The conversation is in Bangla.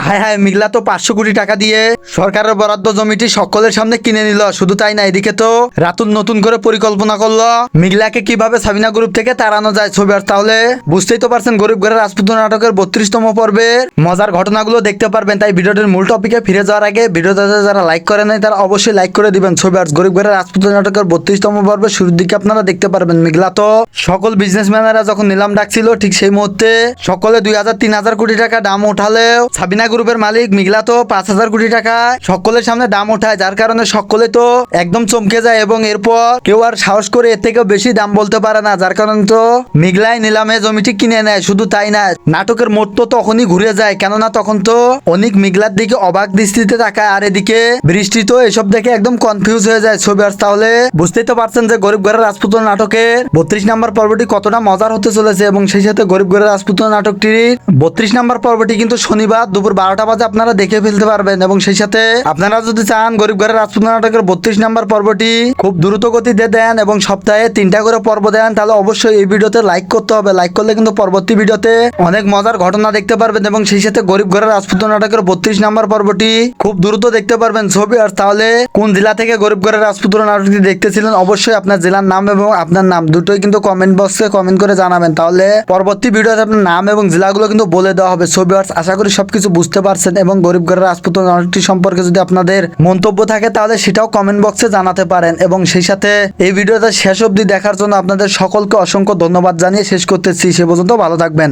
হায় হায়, মিগলা তো 500 কোটি টাকা দিয়ে সরকারের বরাদ্দ জমিটি সকলের সামনে কিনে নিল। শুধু তাই না, এদিকে তো রাতুল নতুন করে পরিকল্পনা করলো মিগলাকে কিভাবে সাবিনা গ্রুপ থেকে তাড়ানো যায়। ছবি আর তাহলে বুঝতেই তো পারছেন, গরিব ঘরের রাজপুত নাটকের 32তম পর্বের মজার ঘটনাগুলো দেখতে পারবেন। তাই ভিডিওটির মূল টপিকে ফিরে যাওয়ার আগে ভিডিওতে যারা লাইক করে নাই তারা অবশ্যই লাইক করে দিবেন। ছবি আর গরিব ঘরের রাজপুত নাটকের 32তম পর্বের শুরুর দিকে আপনারা দেখতে পারবেন মিগলা তো সকল বিজনেসম্যানেরা যখন নিলাম ডাকছিল, ঠিক সেই মুহূর্তে সকলে 2000-3000 কোটি টাকা দাম উঠালেও সাবিনা গ্রুপের মালিক মিগলা তো 5000 কোটি টাকা সকলের সামনে দাম উঠায়, যার কারণে সকলে তো একদম চমকে যায় এবং এরপর কেউ আর সাহস করে এর থেকেও বেশি দাম বলতে পারে না, যার কারণে তো মিগলাই নিলামে জমিটি কিনে নেয়। শুধু তাই না, নাটকের মোড় তো তখনই ঘুরে যায়, কেননা তখন তো অনেক মিগলার দিকে অবাক দৃষ্টিতে তাকায়, আর এদিকে বৃষ্টি তো এসব দেখে একদম কনফিউজ হয়ে যায়। ছবি আর তাহলে বুঝতেই তো পারছেন যে গরিব ঘরের রাজপুত নাটকের 32 নম্বর পর্বটি কতটা মজার হতে চলেছে। এবং সেই সাথে গরিব ঘরের রাজপুত নাটকটির 32 নম্বর পর্বটি কিন্তু শনিবার দুপুর 12টা বাজে আপনারা দেখে ফেলতে পারবেন। এবং সেই সাথে আপনারা যদি চান গরিব ঘরের রাজপুত নাটকের 32 নম্বর পর্বটি খুব দ্রুত গতিতে দেন এবং সপ্তাহে 3টা করে পর্ব দেন, তাহলে অবশ্যই এই ভিডিওতে লাইক করতে হবে। লাইক করলে কিন্তু পরবর্তী ভিডিওতে অনেক মজার ঘটনা দেখতে পারবেন এবং সেই সাথে গরিব ঘরের রাজপুত নাটকের 32 নম্বর পর্বটি খুব দ্রুত দেখতে পারবেন। ছবি আর তাহলে কোন জেলা থেকে গরিব ঘরের রাজপুত নাটকটি দেখতেছিলেন অবশ্যই আপনার জেলার নাম এবং আপনার নাম দুটোই কিন্তু কমেন্ট বক্সে কমেন্ট করে জানাবেন, তাহলে পরবর্তী ভিডিওতে আপনার নাম এবং জেলাগুলো কিন্তু বলে দেওয়া হবে। ছবি আর আশা করি সবকিছু বুঝতে পারছেন এবং গরিব ঘরের রাজপুত নাটকটি সম্পর্কে যদি আপনাদের মন্তব্য থাকে তাহলে সেটাও কমেন্ট বক্সে জানাতে পারেন। এবং সেই সাথে এই ভিডিওটা শেষ অবধি দেখার জন্য আপনাদের সকলকে অসংখ্য ধন্যবাদ জানিয়ে শেষ করতেছি। সে পর্যন্ত ভালো থাকবেন।